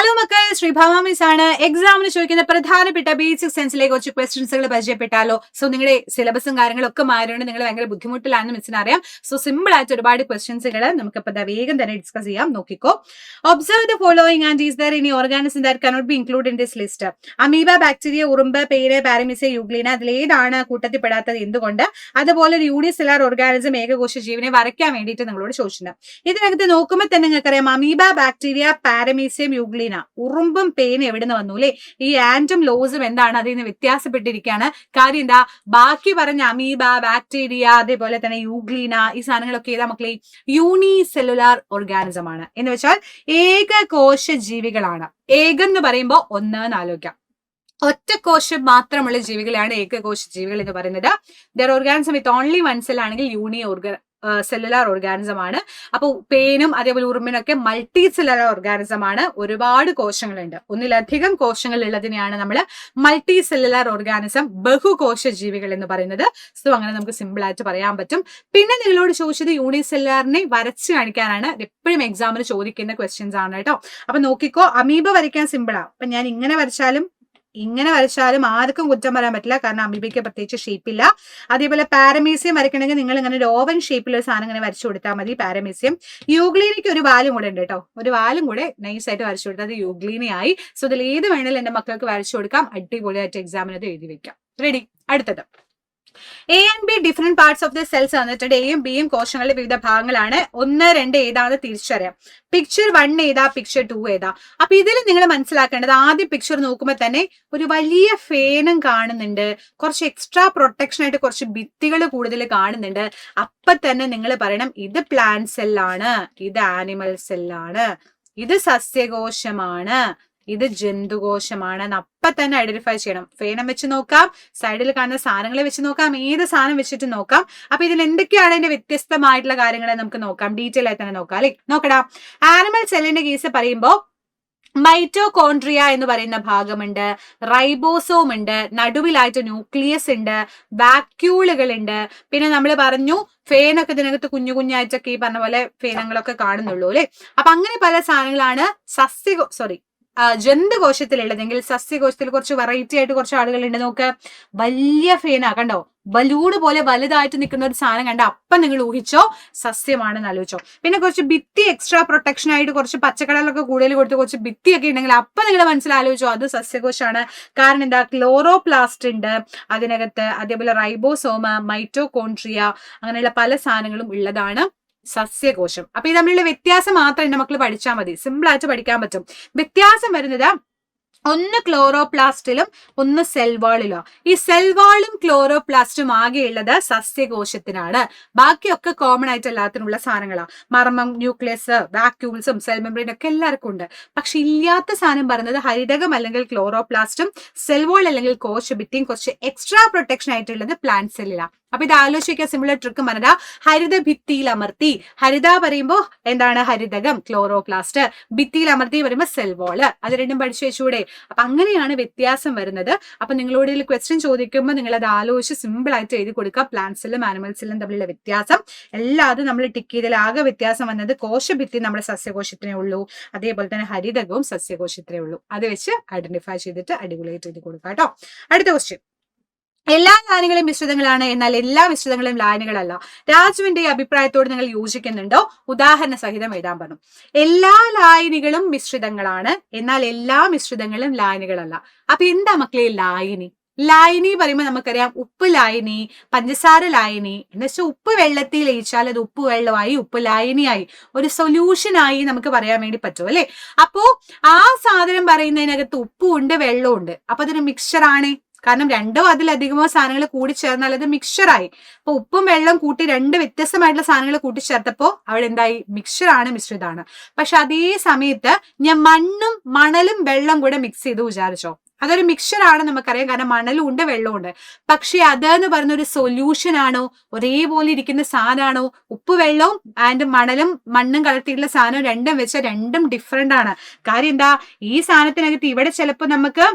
Hello മക്കൾ, Sreebhama miss ആണ്. എക്സാമിന് ചോദിക്കുന്ന പ്രധാനപ്പെട്ട ബേസിക് സെൻസിലെ കുറച്ച് ക്വസ്റ്റ്യൻസുകൾ പരിചയപ്പെട്ടാലോ? സോ നിങ്ങളുടെ സിലബസും കാര്യങ്ങളും ഒക്കെ മാറിയോണ്ട് നിങ്ങൾ ഭയങ്കര ബുദ്ധിമുട്ടിലാണെന്ന് മിസ്സിന് അറിയാം. സോ സിമ്പിൾ ആയിട്ട് ഒരുപാട് ക്വസ്റ്റ്യൻസുകൾ നമുക്കിപ്പോ വേഗം തന്നെ ഡിസ്കസ് ചെയ്യാം. നോക്കിക്കോ. Observe the following and is there any organism that cannot be include in this list. Amoeba, bacteria, ഉറുമ്പ്, പേര്, പാരമിസ്, യൂഗ്ലീന, അതിലേതാണ് കൂട്ടത്തിൽ പെടാത്തത്, എന്തുകൊണ്ട്? അതുപോലെ ഒരു യൂണിസെല്ലാർ ഓർഗാനിസം ഏകകോശ ജീവനെ വരയ്ക്കാൻ വേണ്ടിയിട്ട് നിങ്ങളോട് ചോദിച്ചിട്ടുണ്ട്. ഇതിനകത്ത് നോക്കുമ്പോൾ തന്നെ നിങ്ങൾക്കറിയാം അമീബ, ബാക്ടീരിയ, പാരമീസിയം, യൂഗ്ലീന, ഉറുമ്പും പേനും എവിടുന്ന് വന്നു അല്ലെ? ഈ ആൻഡും ലോസും എന്താണ് അതിൽ നിന്ന് വ്യത്യാസപ്പെട്ടിരിക്കുകയാണ്. കാര്യം എന്താ? ബാക്കി പറഞ്ഞ അമീബ, ബാക്ടീരിയ, അതേപോലെ തന്നെ യൂഗ്ലീന, ഈ സാധനങ്ങളൊക്കെ ഏതാ മക്കളെ? യൂണിസെല്ലുലാർ ഓർഗാനിസം ആണ്. എന്ന് വെച്ചാൽ ഏകകോശ ജീവികളാണ്. ഏകം എന്ന് പറയുമ്പോൾ ഒന്ന് ആലോചിക്കാം. ഒറ്റ കോശം മാത്രമുള്ള ജീവികളാണ് ഏകകോശ ജീവികൾ എന്ന് പറയുന്നത്. There organism with only one cell ആണെങ്കിൽ സെല്ലുലാർ ഓർഗാനിസം ആണ്. അപ്പൊ പേനും അതേപോലെ ഉറുമ്പിനൊക്കെ മൾട്ടി സെല്ലുലാർ ഓർഗാനിസം ആണ്. ഒരുപാട് കോശങ്ങളുണ്ട്. ഒന്നിലധികം കോശങ്ങൾ ഉള്ളതിനെയാണ് നമ്മൾ മൾട്ടി സെല്ലുലാർ ഓർഗാനിസം, ബഹുകോശ ജീവികൾ എന്ന് പറയുന്നത്. സോ അങ്ങനെ നമുക്ക് സിമ്പിൾ ആയിട്ട് പറയാൻ പറ്റും. പിന്നെ നിങ്ങളോട് ചോദിച്ചത് യൂണിസെല്ലുലാറിനെ വരച്ച് കാണിക്കാനാണ്. എപ്പോഴും എക്സാമിന് ചോദിക്കുന്ന ക്വസ്റ്റ്യൻസ് ആണ് കേട്ടോ. അപ്പൊ നോക്കിക്കോ, അമീബ വരയ്ക്കാൻ സിമ്പിളാ. അപ്പൊ ഞാൻ ഇങ്ങനെ വരച്ചാലും ആർക്കും കുറ്റം പറയാൻ പറ്റില്ല. കാരണം അമീബയ്ക്ക് പ്രത്യേകിച്ച് ഷേപ്പില്ല. അതേപോലെ പാരമീസിയം വരയ്ക്കണമെങ്കിൽ നിങ്ങൾ ഇങ്ങനെ ഒരു ഓവൻ ഷേപ്പിൽ ഒരു സാധനം ഇങ്ങനെ വരച്ചു കൊടുത്താൽ മതി. പാരമീസിയം. യൂഗ്ലീനയ്ക്ക് ഒരു വാലും കൂടെ ഉണ്ട് കേട്ടോ. ഒരു വാലും കൂടെ നൈസായിട്ട് വരച്ചു കൊടുത്താൽ അത് യൂഗ്ലീനയായി. സോ ഇതിൽ ഏത് വേണമെങ്കിലും എന്റെ മക്കൾക്ക് വരച്ചു കൊടുക്കാം. അടിപൊളിയായിട്ട് എക്സാമിന് അത് എഴുതി വെക്കാം. റെഡി? അടുത്തത് A and be different parts of the cells തന്നിട്ടുണ്ട്. എയും ബിയും കോശങ്ങളുടെ വിവിധ ഭാഗങ്ങളാണ്. 1, 2 ഏതാണെന്ന് തിരിച്ചറിയാം. പിക്ചർ 1 ഏതാ, പിക്ചർ 2 ഏതാ? അപ്പൊ ഇതിൽ നിങ്ങൾ മനസ്സിലാക്കേണ്ടത്, ആദ്യം പിക്ചർ നോക്കുമ്പോൾ തന്നെ ഒരു വലിയ ഫേനും കാണുന്നുണ്ട്. കുറച്ച് എക്സ്ട്രാ പ്രൊട്ടക്ഷൻ ആയിട്ട് കുറച്ച് ഭിത്തികൾ കൂടുതൽ കാണുന്നുണ്ട്. അപ്പൊ തന്നെ നിങ്ങൾ പറയണം ഇത് പ്ലാന്റ് സെല്ലാണ്, ഇത് ആനിമൽ സെല്ലാണ്, ഇത് സസ്യകോശമാണ്, ഇത് ജന്തുകോശമാണ്. അപ്പൊ തന്നെ ഐഡന്റിഫൈ ചെയ്യണം. ഫേനം വെച്ച് നോക്കാം, സൈഡിൽ കാണുന്ന സാധനങ്ങളെ വെച്ച് നോക്കാം, ഏത് സാധനം വെച്ചിട്ട് നോക്കാം. അപ്പൊ ഇതിൽ എന്തൊക്കെയാണ് ഇതിന്റെ വ്യത്യസ്തമായിട്ടുള്ള കാര്യങ്ങളെ നമുക്ക് നോക്കാം. ഡീറ്റെയിൽ ആയി തന്നെ നോക്കാം അല്ലെ? നോക്കടാ. ആനിമൽ സെല്ലിന്റെ കേസ് പറയുമ്പോ മൈറ്റോകോൺട്രിയ എന്ന് പറയുന്ന ഭാഗമുണ്ട്, റൈബോസോം ഉണ്ട്, നടുവിലായിട്ട് ന്യൂക്ലിയസ് ഉണ്ട്, വാക്യൂളുകൾ ഉണ്ട്. പിന്നെ നമ്മൾ പറഞ്ഞു ഫേനൊക്കെ ഇതിനകത്ത് കുഞ്ഞു കുഞ്ഞായിട്ടൊക്കെ ഈ പറഞ്ഞ പോലെ ഫേനങ്ങളൊക്കെ കാണുന്നുള്ളൂ അല്ലെ? അപ്പൊ അങ്ങനെ പല സാധനങ്ങളാണ് ജന്തുകോശത്തിലുള്ളതെങ്കിൽ സസ്യകോശത്തിൽ കുറച്ച് വെറൈറ്റി ആയിട്ട് കുറച്ച് ആളുകളുണ്ട്. നോക്ക്, വലിയ ഫേന കണ്ടോ, ബലൂണ് പോലെ വലുതായിട്ട് നിൽക്കുന്ന ഒരു സാധനം കണ്ട അപ്പം നിങ്ങൾ ഊഹിച്ചോ സസ്യമാണെന്ന് ആലോചിച്ചോ. പിന്നെ കുറച്ച് ഭിത്തി എക്സ്ട്രാ പ്രൊട്ടക്ഷൻ ആയിട്ട് കുറച്ച് പച്ചക്കടലൊക്കെ കൂടുതൽ കൊടുത്ത് കുറച്ച് ഭിത്തിയൊക്കെ ഉണ്ടെങ്കിൽ അപ്പൊ നിങ്ങൾ മനസ്സിലാലോചിച്ചോ അത് സസ്യകോശമാണ്. കാരണം എന്താ? ക്ലോറോപ്ലാസ്റ്റ് ഉണ്ട് അതിനകത്ത്, അതേപോലെ റൈബോസോമ, മൈറ്റോകോൺട്രിയ, അങ്ങനെയുള്ള പല സാധനങ്ങളും ഉള്ളതാണ് സസ്യകോശം. അപ്പൊ ഇത് തമ്മിലുള്ള വ്യത്യാസം മാത്രം എന്റെ മക്കൾ പഠിച്ചാൽ മതി. സിമ്പിൾ ആയിട്ട് പഠിക്കാൻ പറ്റും. വ്യത്യാസം വരുന്നത് ഒന്ന് ക്ലോറോപ്ലാസ്റ്റിലും ഒന്ന് സെൽവാളിലോ. ഈ സെൽവാളും ക്ലോറോപ്ലാസ്റ്റും ആകെയുള്ളത് സസ്യകോശത്തിനാണ്. ബാക്കിയൊക്കെ കോമൺ ആയിട്ട് എല്ലാത്തിനുള്ള സാധനങ്ങളാണ്. മർമ്മം, ന്യൂക്ലിയസ്, വാക്യൂൾസും സെൽ മെംബ്രെയിൻ ഒക്കെ എല്ലാവർക്കും ഉണ്ട്. പക്ഷെ ഇല്ലാത്ത സാധനം പറയുന്നത് ഹരിതകം അല്ലെങ്കിൽ ക്ലോറോപ്ലാസ്റ്റും സെൽവാൾ അല്ലെങ്കിൽ കോശഭിത്തിയും കുറച്ച് എക്സ്ട്രാ പ്രൊട്ടക്ഷൻ ആയിട്ടുള്ളത് പ്ലാന്റ് സെല്ലിലാണ്. അപ്പൊ ഇത് ആലോചിക്കാൻ സിമിലർ ട്രിക്ക് പറഞ്ഞാ ഹരിത ഭിത്തിയിൽ അമർത്തി. ഹരിത പറയുമ്പോ എന്താണ്? ഹരിതകം, ക്ലോറോപ്ലാസ്റ്റ്. ഭിത്തിയിൽ അമർത്തി പറയുമ്പോ സെൽവാള്. അത് രണ്ടും പഠിച്ചു വെച്ചൂടെ? അപ്പൊ അങ്ങനെയാണ് വ്യത്യാസം വരുന്നത്. അപ്പൊ നിങ്ങളോട് ഇതിൽ ക്വസ്റ്റ്യൻ ചോദിക്കുമ്പോൾ നിങ്ങൾ അത് ആലോചിച്ച് സിമ്പിൾ ആയിട്ട് എഴുതി കൊടുക്കുക. പ്ലാന്റ് സെല്ലും ആനിമൽ സെല്ലും തമ്മിലുള്ള വ്യത്യാസം എല്ലാതും നമ്മൾ ടിക്ക് ചെയ്തതിൽ ആകെ വ്യത്യാസം വന്നത് കോശഭിത്തി നമ്മുടെ സസ്യകോശത്തിനേ ഉള്ളൂ, അതേപോലെ തന്നെ ഹരിതകവും സസ്യകോശത്തിനേ ഉള്ളൂ. അത് വെച്ച് ഐഡന്റിഫൈ ചെയ്തിട്ട് അടിപൊളിയായിട്ട് എഴുതി കൊടുക്കുക കേട്ടോ. അടുത്ത ക്വസ്റ്റ്യൻ. എല്ലാ ലായനികളും മിശ്രിതങ്ങളാണ്, എന്നാൽ എല്ലാ മിശ്രിതങ്ങളും ലായനികളല്ല. രാജുവിന്റെ ഈ അഭിപ്രായത്തോട് നിങ്ങൾ യോജിക്കുന്നുണ്ടോ? ഉദാഹരണ സഹിതം എഴുതാൻ പറഞ്ഞു. എല്ലാ ലായനികളും മിശ്രിതങ്ങളാണ്, എന്നാൽ എല്ലാ മിശ്രിതങ്ങളും ലായനികളല്ല. അപ്പൊ എന്താ മക്കളെ ലായനി? ലായനി പറയുമ്പോൾ നമുക്കറിയാം ഉപ്പ് ലായനി, പഞ്ചസാര ലായനി. എന്ന് വെച്ചാൽ ഉപ്പ് വെള്ളത്തിൽ ലയിച്ചാൽ അത് ഉപ്പ് വെള്ളമായി, ഉപ്പ് ലായനിയായി, ഒരു സൊല്യൂഷനായി നമുക്ക് പറയാൻ വേണ്ടി പറ്റും അല്ലെ? അപ്പോ ആ സാധനം പറയുന്നതിനകത്ത് ഉപ്പും ഉണ്ട് വെള്ളവും ഉണ്ട്. അപ്പൊ അതൊരു മിക്സ്ചർ ആണ്. കാരണം രണ്ടോ അതിലധികമോ സാധനങ്ങൾ കൂടി ചേർന്നാൽ അത് മിക്സ്ചറായി. അപ്പൊ ഉപ്പും വെള്ളം കൂട്ടി രണ്ട് വ്യത്യസ്തമായിട്ടുള്ള സാധനങ്ങൾ കൂട്ടിച്ചേർത്തപ്പോ അവിടെ എന്തായി? മിക്സ്ചറാണ്, മിശ്രിതാണ്. പക്ഷെ അതേ സമയത്ത് ഞാൻ മണ്ണും മണലും വെള്ളം കൂടെ മിക്സ് ചെയ്ത് വിചാരിച്ചോ, അതൊരു മിക്സ്ചർ ആണ് നമുക്കറിയാം. കാരണം മണലും ഉണ്ട് വെള്ളവും ഉണ്ട്. പക്ഷെ അതെന്ന് പറഞ്ഞ ഒരു സൊല്യൂഷൻ ആണോ? ഒരേപോലെ ഇരിക്കുന്ന സാധനമാണോ? ഉപ്പ് വെള്ളവും ആൻഡ് മണലും മണ്ണും കലർത്തിയിട്ടുള്ള സാധനം രണ്ടും വെച്ചാൽ രണ്ടും ഡിഫറെന്റ് ആണ്. കാര്യം എന്താ? ഈ സാധനത്തിനകത്ത് ഇവിടെ ചിലപ്പോൾ നമുക്ക്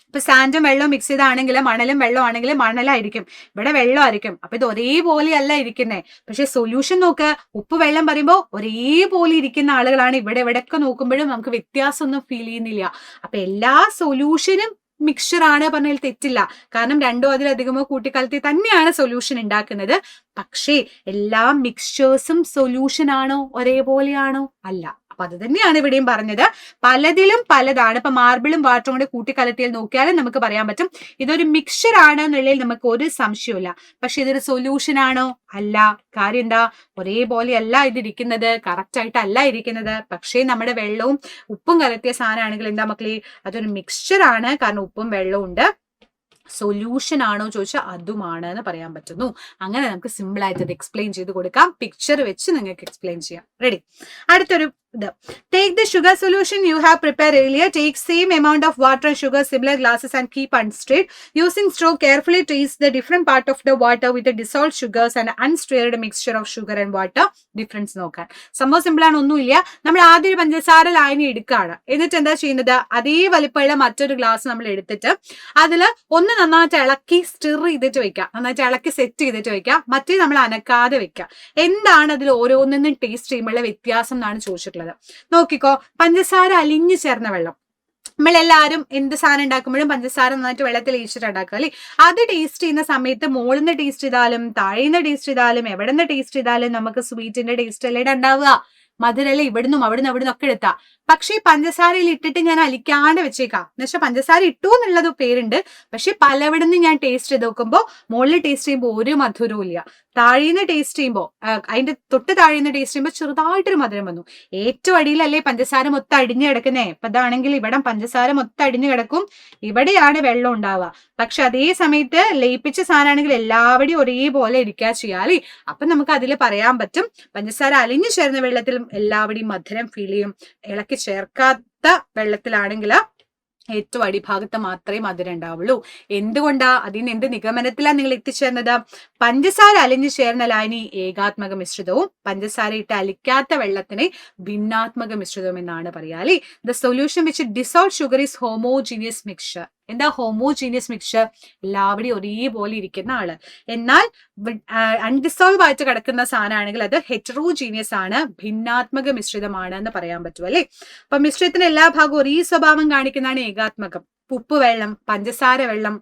ഇപ്പൊ സാൻഡും വെള്ളവും മിക്സ് ചെയ്താണെങ്കിൽ മണലും വെള്ളം ആണെങ്കിൽ മണലായിരിക്കും, ഇവിടെ വെള്ളമായിരിക്കും. അപ്പൊ ഇത് ഒരേപോലെയല്ല ഇരിക്കുന്നത്. പക്ഷെ സൊല്യൂഷൻ നോക്ക്, ഉപ്പ് വെള്ളം പറയുമ്പോൾ ഒരേപോലെ ഇരിക്കുന്ന ആളുകളാണ്. ഇവിടെ ഇവിടെയൊക്കെ നോക്കുമ്പോഴും നമുക്ക് വ്യത്യാസമൊന്നും ഫീൽ ചെയ്യുന്നില്ല. അപ്പൊ എല്ലാ സൊല്യൂഷനും മിക്സ്ചർ ആണ് പറഞ്ഞാൽ തെറ്റില്ല. കാരണം രണ്ടോ അതിലധികമോ കൂട്ടിക്കലർത്തി തന്നെയാണ് സൊല്യൂഷൻ ഉണ്ടാക്കുന്നത്. പക്ഷേ എല്ലാ മിക്സ്ചേഴ്സും സൊല്യൂഷൻ ആണോ, ഒരേപോലെയാണോ? അല്ല. അപ്പൊ അത് തന്നെയാണ് ഇവിടെയും പറഞ്ഞത്. പലതിലും പലതാണ്. ഇപ്പൊ മാർബിളും വാട്ടറും കൂടെ കൂട്ടിക്കലർത്തിയാൽ നോക്കിയാലും നമുക്ക് പറയാൻ പറ്റും ഇതൊരു മിക്സ്ചർ ആണ് എന്നുള്ളതിൽ നമുക്ക് ഒരു സംശയമില്ല. പക്ഷെ ഇതൊരു സൊല്യൂഷൻ ആണോ? അല്ല. കാര്യം എന്താ? ഒരേപോലെ അല്ല ഇതിരിക്കുന്നത്, കറക്റ്റ് ആയിട്ടല്ല ഇരിക്കുന്നത്. പക്ഷേ നമ്മുടെ വെള്ളവും ഉപ്പും കലർത്തിയ സാധനമാണെങ്കിൽ എന്താ മക്കളെ, അതൊരു മിക്സ്ചർ ആണ്. കാരണം ഉപ്പും വെള്ളവും ഉണ്ട്. സൊല്യൂഷൻ ആണോ ചോദിച്ചാൽ അതുമാണ് എന്ന് പറയാൻ പറ്റുന്നു. അങ്ങനെ നമുക്ക് സിമ്പിൾ ആയിട്ട് അത് എക്സ്പ്ലെയിൻ ചെയ്ത് കൊടുക്കാം. പിക്ചർ വെച്ച് നിങ്ങൾക്ക് എക്സ്പ്ലെയിൻ ചെയ്യാം. റെഡി? അടുത്തൊരു ഇത്, take the sugar solution you have prepare earlier, take same amount of water and sugar, similar glasses and keep unstirred. Using straw carefully taste the different part of the water with dissolve sugars and unstirred mixture of sugar and water. Difference നോക്കാൻ സംഭവം simple ആണ്, ഒന്നുമില്ല. നമ്മൾ ആദ്യം ഒരു പഞ്ചസാര ലായനി എടുക്കുകയാണ്. എന്നിട്ട് എന്താ ചെയ്യുന്നത്? അതേ വലിപ്പമുള്ള മറ്റൊരു ഗ്ലാസ് നമ്മൾ എടുത്തിട്ട് അതിൽ ഒന്ന് നന്നായിട്ട് ഇളക്കി സ്റ്റിർ ചെയ്തിട്ട് വെക്കാം, നന്നായിട്ട് ഇളക്കി സെറ്റ് ചെയ്തിട്ട് വെക്കാം. മറ്റേ നമ്മൾ അനക്കാതെ വെക്കാം. എന്താണ് അതിൽ ഓരോന്നിനും ടേസ്റ്റ് ചെയ്യുമ്പോഴുള്ള വ്യത്യാസം എന്നാണ് ചോദിച്ചിട്ടുള്ളത്. നോക്കിക്കോ, പഞ്ചസാര അലിഞ്ഞു ചേർന്ന വെള്ളം. നമ്മളെല്ലാവരും എന്ത് സാധനം ഉണ്ടാക്കുമ്പോഴും പഞ്ചസാര നന്നായിട്ട് വെള്ളത്തിൽ ഒഴിച്ചിട്ട് ഉണ്ടാക്കുക അല്ലേ? അത് ടേസ്റ്റ് ചെയ്യുന്ന സമയത്ത് മുകളിൽ നിന്ന് ടേസ്റ്റ് ചെയ്താലും താഴെന്ന് ടേസ്റ്റ് ചെയ്താലും എവിടെ നിന്ന് ടേസ്റ്റ് ചെയ്താലും നമുക്ക് സ്വീറ്റിന്റെ ടേസ്റ്റ് അല്ലേ ഉണ്ടാവുക. മധുരല്ലേ ഇവിടുന്നും അവിടുന്ന് ഒക്കെ എടുത്താ. പക്ഷെ ഈ പഞ്ചസാരയിൽ ഇട്ടിട്ട് ഞാൻ അലിക്കാണ്ട് വെച്ചേക്കാം. എന്നുവെച്ചാൽ പഞ്ചസാര ഇട്ടു എന്നുള്ളത് പേരുണ്ട്. പക്ഷെ പലവിടുന്ന് ഞാൻ ടേസ്റ്റ് ചെയ്ത് നോക്കുമ്പോൾ മുകളിൽ ടേസ്റ്റ് ചെയ്യുമ്പോൾ ഒരു മധുരവും ഇല്ല. താഴേന്ന് ടേസ്റ്റ് ചെയ്യുമ്പോൾ, അതിന്റെ തൊട്ട് താഴേന്ന് ടേസ്റ്റ് ചെയ്യുമ്പോൾ ചെറുതായിട്ടൊരു മധുരം വന്നു. ഏറ്റവും അടിയിലല്ലേ പഞ്ചസാര മൊത്തം അടിഞ്ഞു കിടക്കുന്നേ. അപ്പൊ അതാണെങ്കിൽ ഇവിടെ പഞ്ചസാര മൊത്തം അടിഞ്ഞു കിടക്കും, ഇവിടെയാണ് വെള്ളം ഉണ്ടാവുക. പക്ഷെ അതേ സമയത്ത് ലയിപ്പിച്ച സാധനമാണെങ്കിൽ എല്ലാവരുടെയും ഒരേപോലെ ഇരിക്കുക ചെയ്യാലേ. അപ്പൊ നമുക്ക് അതിൽ പറയാൻ പറ്റും പഞ്ചസാര അലിഞ്ഞു ചേർന്ന വെള്ളത്തിലും എല്ലാവരുടെയും മധുരം ഫീൽ ചെയ്യും. ഇളക്കി ചേർക്കാത്ത വെള്ളത്തിലാണെങ്കിൽ ഏറ്റവും അടിഭാഗത്ത് മാത്രമേ മധുരം ഉണ്ടാവുള്ളൂ. എന്തുകൊണ്ടാ? അതിന് എന്ത് നിഗമനത്തിലാണ് നിങ്ങൾ എത്തിച്ചേർന്നത്? പഞ്ചസാര അലിഞ്ഞു ചേർന്ന ലായനി ഏകാത്മക മിശ്രിതവും പഞ്ചസാര ഇട്ട് അലിക്കാത്ത വെള്ളത്തിനെ ഭിന്നാത്മക മിശ്രിതവും എന്നാണ് പറയാലേ. The solution which dissolve sugar is homogeneous mixture. എന്താ ഹോമോജീനിയസ് മിക്സ്ചർ? എല്ലാവരുടെയും ഒരേപോലെ ഇരിക്കുന്ന ആള്. എന്നാൽ അൺഡിസോൾവ് ആയിട്ട് കിടക്കുന്ന സാധനമാണെങ്കിൽ അത് ഹെറ്ററോജീനിയസ് ആണ്, ഭിന്നാത്മക മിശ്രിതമാണ് എന്ന് പറയാൻ പറ്റും അല്ലെ. അപ്പൊ മിശ്രിതത്തിന് എല്ലാ ഭാഗവും ഒരേ സ്വഭാവം കാണിക്കുന്നതാണ് ഏകാത്മകം. ഉപ്പ് വെള്ളം, പഞ്ചസാര വെള്ളം,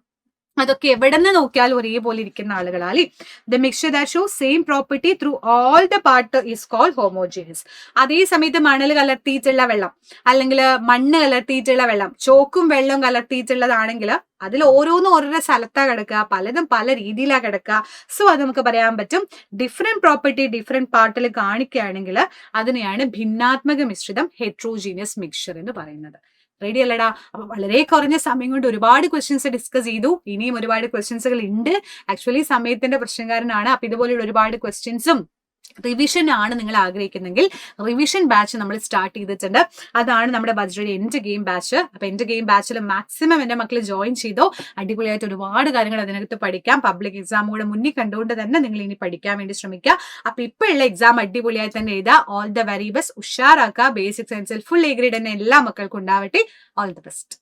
അതൊക്കെ എവിടെ നിന്ന് നോക്കിയാലും ഒരേപോലെ ഇരിക്കുന്ന ആളുകളാലേ. The mixture that show same property through all the part is called homogeneous. അതേ സമയത്ത് മണൽ കലർത്തിയിട്ടുള്ള വെള്ളം അല്ലെങ്കിൽ മണ്ണ് കലർത്തിയിട്ടുള്ള വെള്ളം, ചോക്കും വെള്ളവും കലർത്തിയിട്ടുള്ളതാണെങ്കിൽ അതിൽ ഓരോന്നും ഓരോരോ സ്ഥലത്താണ് കിടക്കുക, പലതും പല രീതിയിലാണ് കിടക്കുക. സോ അത് നമുക്ക് പറയാൻ പറ്റും ഡിഫറെന്റ് പ്രോപ്പർട്ടി ഡിഫറെന്റ് പാർട്ടിൽ കാണിക്കുകയാണെങ്കിൽ അതിനെയാണ് ഭിന്നാത്മക മിശ്രിതം, ഹെട്രോജീനിയസ് മിക്സ്ചർ എന്ന് പറയുന്നത്. റെഡി അല്ലടാ? അപ്പൊ വളരെ കുറഞ്ഞ സമയം കൊണ്ട് ഒരുപാട് ക്വസ്റ്റ്യൻസ് ഡിസ്കസ് ചെയ്തു. ഇനിയും ഒരുപാട് ക്വസ്റ്റ്യൻസുകൾ ഉണ്ട്. ആക്ച്വലി സമയത്തിന്റെ പ്രശ്നക്കാരനാണ്. അപ്പൊ ഇതുപോലെയുള്ള ഒരുപാട് ക്വസ്റ്റ്യൻസും റിവിഷൻ ആണ് നിങ്ങൾ ആഗ്രഹിക്കുന്നെങ്കിൽ റിവിഷൻ ബാച്ച് നമ്മൾ സ്റ്റാർട്ട് ചെയ്തിട്ടുണ്ട്. അതാണ് നമ്മുടെ ബജ്രയുടെ എൻഡ് ഗെയിം ബാച്ച്. അപ്പൊ എൻഡ് ഗെയിം ബാച്ചിൽ മാക്സിമം എന്റെ മക്കൾ ജോയിൻ ചെയ്തോ. അടിപൊളിയായിട്ട് ഒരുപാട് കാര്യങ്ങൾ അതിനകത്ത് പഠിക്കാം. പബ്ലിക് എക്സാം കൂടെ മുന്നിൽ കണ്ടുകൊണ്ട് തന്നെ നിങ്ങൾ ഇനി പഠിക്കാൻ വേണ്ടി ശ്രമിക്കുക. അപ്പൊ ഇപ്പോഴുള്ള എക്സാം അടിപൊളിയായി തന്നെ എഴുതുക. All the very best. ഉഷാറാക്കുക. ബേസിക് സയൻസിൽ ഫുൾ എ ഗ്രേഡ് തന്നെ എല്ലാ മക്കൾക്കും ഉണ്ടാവട്ടെ. All the best.